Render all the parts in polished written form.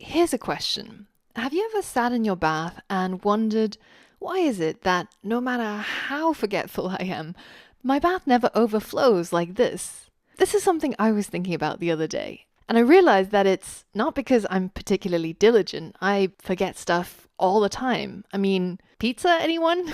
here's a question. Have you ever sat in your bath and wondered, why is it that no matter how forgetful I am, my bath never overflows like this? This is something I was thinking about the other day. And I realized that it's not because I'm particularly diligent. I forget stuff all the time. I mean, pizza, anyone?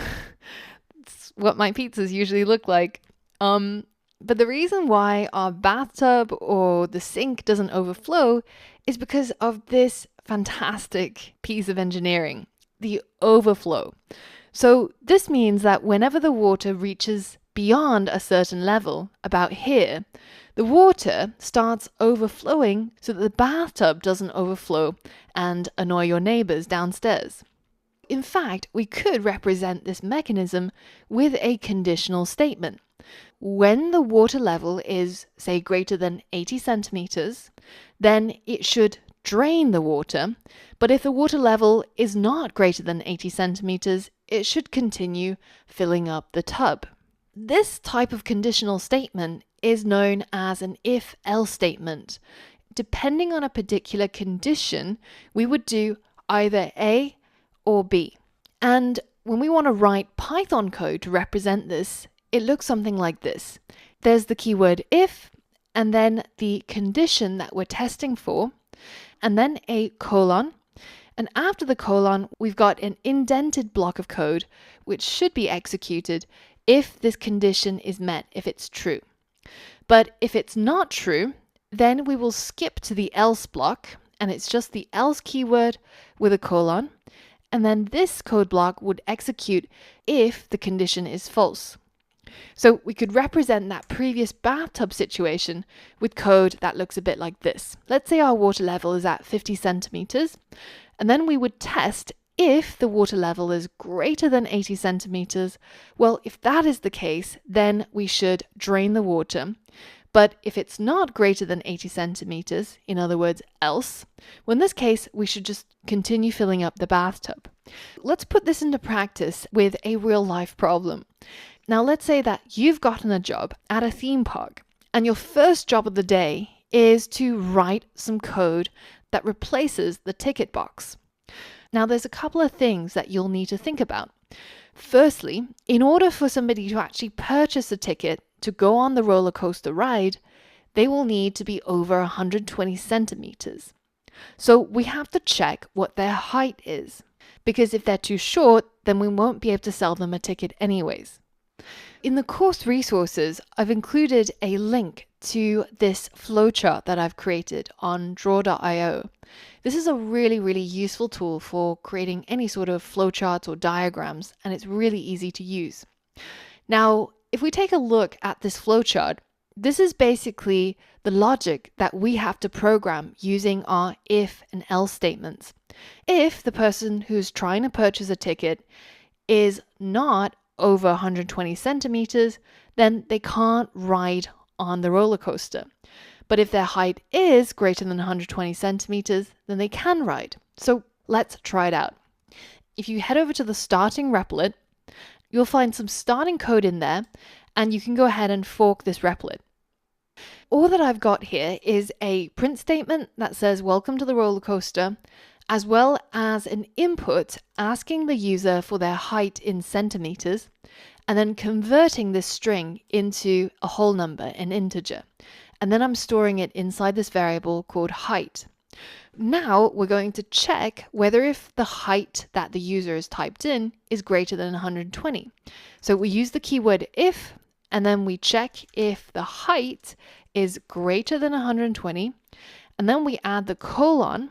It's what my pizzas usually look like. But the reason why our bathtub or the sink doesn't overflow is because of this fantastic piece of engineering, the overflow. So this means that whenever the water reaches beyond a certain level, about here, the water starts overflowing so that the bathtub doesn't overflow and annoy your neighbors downstairs. In fact, we could represent this mechanism with a conditional statement. When the water level is, say, greater than 80 centimeters, then it should drain the water. But if the water level is not greater than 80 centimeters, it should continue filling up the tub. This type of conditional statement is known as an if-else statement. Depending on a particular condition, we would do either A or B. And when we want to write Python code to represent this, it looks something like this. There's the keyword if, and then the condition that we're testing for, and then a colon. And after the colon, we've got an indented block of code, which should be executed if this condition is met, if it's true. But if it's not true, then we will skip to the else block, and it's just the else keyword with a colon. And then this code block would execute if the condition is false. So we could represent that previous bathtub situation with code that looks a bit like this. Let's say our water level is at 50 centimeters, and then we would test if the water level is greater than 80 centimeters. Well, if that is the case, then we should drain the water. But if it's not greater than 80 centimeters, in other words, else, well, in this case, we should just continue filling up the bathtub. Let's put this into practice with a real life problem. Now, let's say that you've gotten a job at a theme park, and your first job of the day is to write some code that replaces the ticket box. Now, there's a couple of things that you'll need to think about. Firstly, in order for somebody to actually purchase a ticket to go on the roller coaster ride, they will need to be over 120 centimeters. So we have to check what their height is, because if they're too short, then we won't be able to sell them a ticket anyways. In the course resources, I've included a link to this flowchart that I've created on draw.io. This is a really useful tool for creating any sort of flowcharts or diagrams, and it's really easy to use. Now, if we take a look at this flowchart, this is basically the logic that we have to program using our if and else statements. If the person who's trying to purchase a ticket is not over 120 centimeters, then they can't ride on the roller coaster. But if their height is greater than 120 centimeters, then they can ride. So let's try it out. If you head over to the starting replit, you'll find some starting code in there, and you can go ahead and fork this replit. All that I've got here is a print statement that says welcome to the roller coaster, as well as an input asking the user for their height in centimeters, and then converting this string into a whole number, an integer. And then I'm storing it inside this variable called height. Now we're going to check whether if the height that the user has typed in is greater than 120. So we use the keyword if, and then we check if the height is greater than 120, and then we add the colon.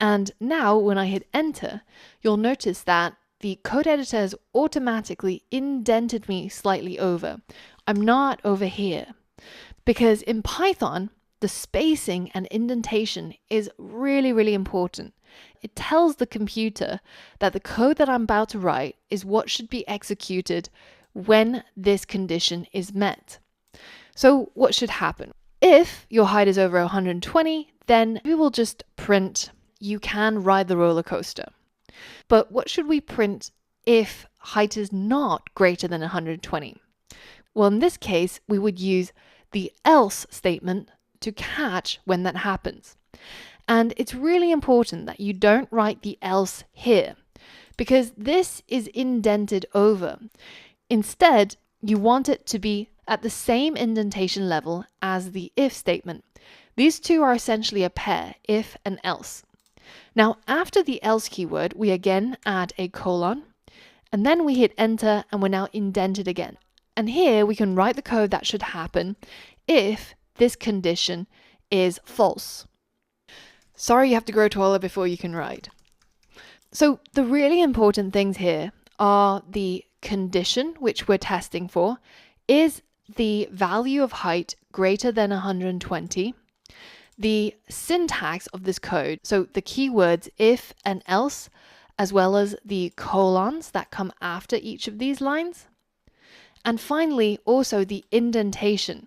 And now when I hit enter, you'll notice that the code editor has automatically indented me slightly over. I'm not over here, because in Python, the spacing and indentation is really important. It tells the computer that the code that I'm about to write is what should be executed when this condition is met. So what should happen? If your height is over 120, then we will just print you can ride the roller coaster. But what should we print if height is not greater than 120? Well, in this case, we would use the else statement to catch when that happens. And it's really important that you don't write the else here, because this is indented over. Instead, you want it to be at the same indentation level as the if statement. These two are essentially a pair, if and else. Now, after the else keyword, we again add a colon, and then we hit enter, and we're now indented again. And here we can write the code that should happen if this condition is false. Sorry, you have to grow taller before you can write. So the really important things here are the condition, which we're testing for, is the value of height greater than 120, the syntax of this code, so the keywords if and else, as well as the colons that come after each of these lines, and finally also the indentation.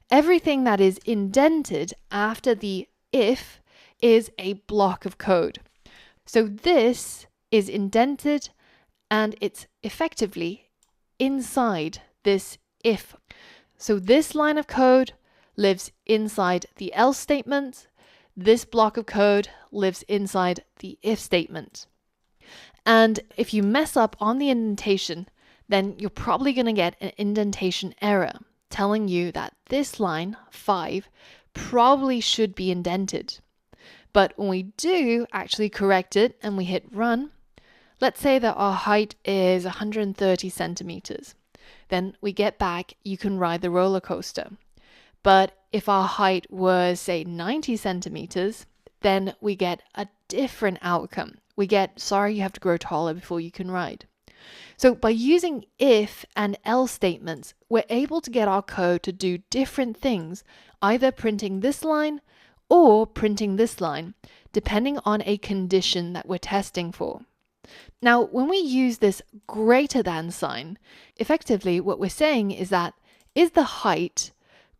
Everything that is indented after the if is a block of code. So this is indented and it's effectively inside this if. So this line of code lives inside the else statement. This block of code lives inside the if statement. And if you mess up on the indentation, then you're probably going to get an indentation error telling you that this line, 5, probably should be indented. But when we do actually correct it and we hit run, let's say that our height is 130 centimeters. Then we get back, you can ride the roller coaster. But if our height was, say, 90 centimeters, then we get a different outcome. We get, sorry, you have to grow taller before you can ride. So by using if and else statements, we're able to get our code to do different things, either printing this line or printing this line, depending on a condition that we're testing for. Now, when we use this greater than sign, effectively what we're saying is that is the height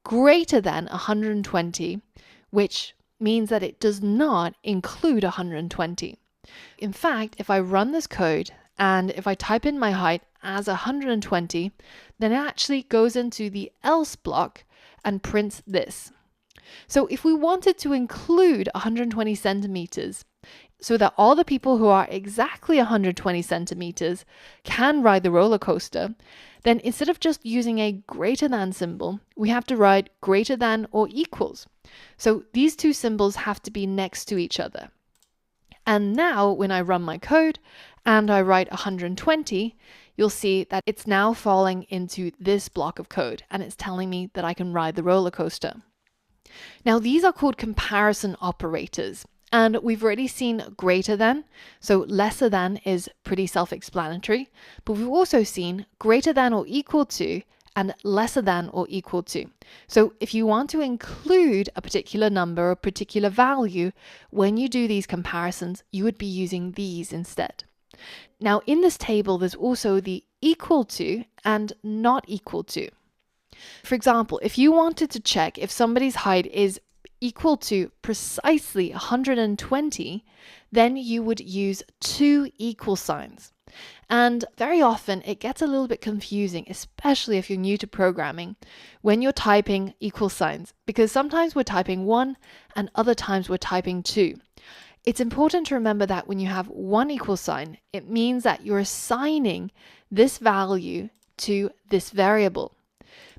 greater than 120, which means that it does not include 120. In fact, if I run this code and if I type in my height as 120, then it actually goes into the else block and prints this. So if we wanted to include 120 centimeters so that all the people who are exactly 120 centimeters can ride the roller coaster, then instead of just using a greater than symbol, we have to write greater than or equals. So these two symbols have to be next to each other. And now when I run my code and I write 120, you'll see that it's now falling into this block of code and it's telling me that I can ride the roller coaster. Now these are called comparison operators, and we've already seen greater than, so lesser than is pretty self-explanatory, but we've also seen greater than or equal to and lesser than or equal to. So if you want to include a particular number or particular value, when you do these comparisons, you would be using these instead. Now in this table, there's also the equal to and not equal to. For example, if you wanted to check if somebody's height is equal to precisely 120, then you would use two equal signs. And very often it gets a little bit confusing, especially if you're new to programming, when you're typing equal signs, because sometimes we're typing 1 and other times we're typing 2. It's important to remember that when you have one equal sign, it means that you're assigning this value to this variable.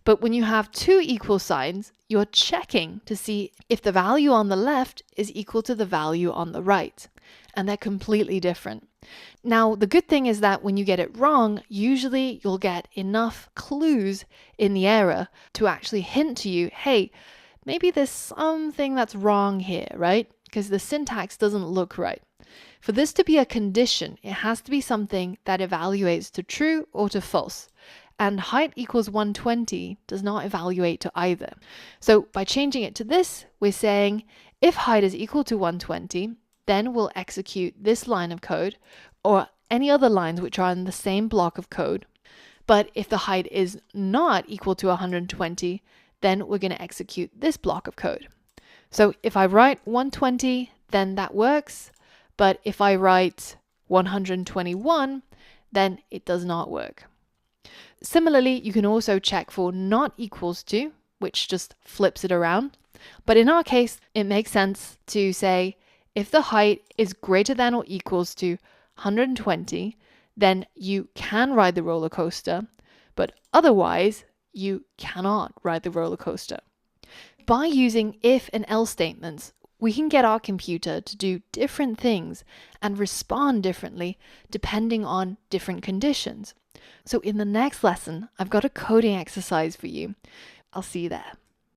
But when you have two equal signs, you're checking to see if the value on the left is equal to the value on the right, and they're completely different. Now, the good thing is that when you get it wrong, usually you'll get enough clues in the error to actually hint to you, hey, maybe there's something that's wrong here, right? Because the syntax doesn't look right. For this to be a condition, it has to be something that evaluates to true or to false. And height equals 120 does not evaluate to either. So by changing it to this, we're saying if height is equal to 120, then we'll execute this line of code or any other lines which are in the same block of code. But if the height is not equal to 120, then we're going to execute this block of code. So if I write 120, then that works. But if I write 121, then it does not work. Similarly, you can also check for not equals to, which just flips it around. But in our case, it makes sense to say if the height is greater than or equals to 120, then you can ride the roller coaster, but otherwise you cannot ride the roller coaster. By using if and else statements, we can get our computer to do different things and respond differently depending on different conditions. So in the next lesson, I've got a coding exercise for you. I'll see you there.